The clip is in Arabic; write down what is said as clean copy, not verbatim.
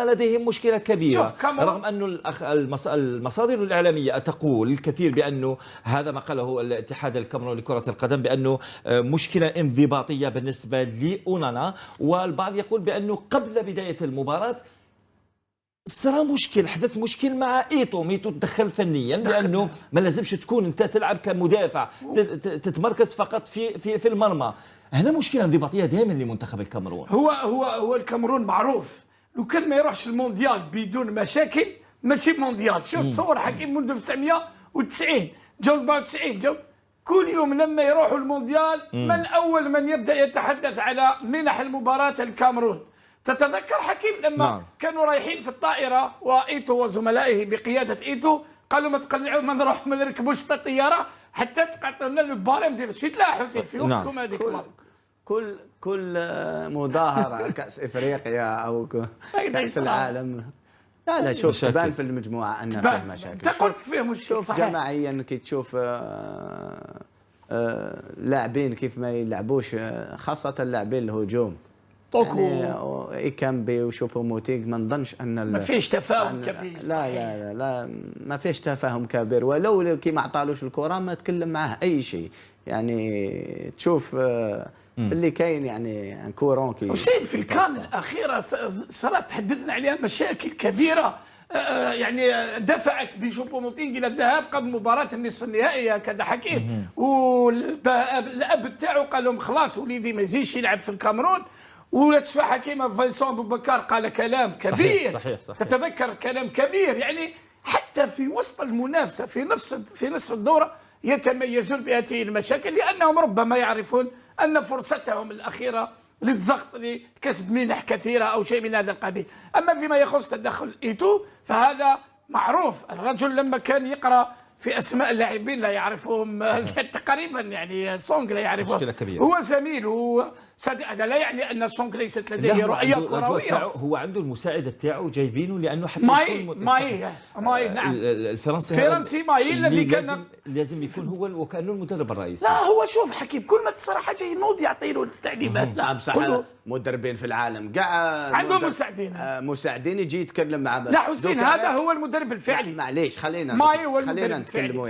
لديهم مشكلة كبيرة، رغم أن المصادر الإعلامية تقول الكثير بأنه هذا ما قاله الاتحاد الكاميروني لكرة القدم بأنه مشكلة انضباطية بالنسبة لأونانا، والبعض يقول بأنه قبل بداية المباراة صار حدث مشكل مع ميتو تدخل فنيا، لأنه ما لازمش تكون أنت تلعب كمدافع تتمركز فقط في المرمى. هنا مشكلة انضباطية دائما لمنتخب الكاميرون. هو الكاميرون معروف لو كان ما يروحش المونديال بدون مشاكل ماشي مونديال. شوف تصور حكيم منذ 1990 جاو 94 جاو كل يوم لما يروحوا المونديال من أول من يبدأ يتحدث على منح المباراة الكاميرون. تتذكر حكيم لما كانوا رايحين في الطائرة وإيتو وزملائه بقيادة إيتو قالوا ما تقلعوا ما نروح ما نركبوش الطيارة حتى تقطعوا لنا البارام ديال في تلاح حسين في وقتكم هذيك. كل مظاهرة كأس إفريقيا أو كأس العالم لا شوف تبان في المجموعة أن فيه مشاكل. أنت قلت فيه مشكل. شوف جماعيا كي تشوف لاعبين كيف ما يلعبوش، خاصة اللاعبين الهجوم يعني إيكامبي وشوبوموتينغ، ما نظنش أن ما فيش تفاهم كبير. لا ما فيش تفاهم كبير، ولو كي ما عطالوش الكرة ما تكلم معاه أي شيء. يعني تشوف اللي كاين يعني كورون كي حسين في الكان الأخيرة صارت تحدثنا عليها مشاكل كبيرة، يعني دفعت بشوبوموتينغ إلى الذهاب قبل مباراة النصف النهائي كذا حكيم، والأب تاعو قال لهم خلاص وليدي ما يزيدش يلعب في الكاميرون. ولا تشفى حكيمة فايسون أبو بكر قال كلام كبير. صحيح. تتذكر كلام كبير، يعني حتى في وسط المنافسة في نصف الدورة يتميزون بهذه المشاكل، لأنهم ربما يعرفون أن فرصتهم الأخيرة للضغط لكسب منح كثيرة أو شيء من هذا القبيل. أما فيما يخص تدخل إيتو فهذا معروف، الرجل لما كان يقرأ في اسماء اللاعبين لا يعرفهم تقريبا، يعني سونغ لا يعرفه، مشكلة كبيرة. هو زميل هذا لا يعني ان سونغ ليست لديه رؤيه كرويه. هو عنده المساعده تاعو جايبينه لانه حتى ماي نعم الفرنسي ماي الذي كان لازم يكون هو وكانه المدرب الرئيسي. لا هو شوف حكيم كل ما تصير حاجه ينوض يعطي له التعليمات. لا بصح مدربين في العالم كاع عندهم مساعدين يجي يتكلم مع لا حسين هذا هو المدرب الفعلي. معليش خلينا نتكلموا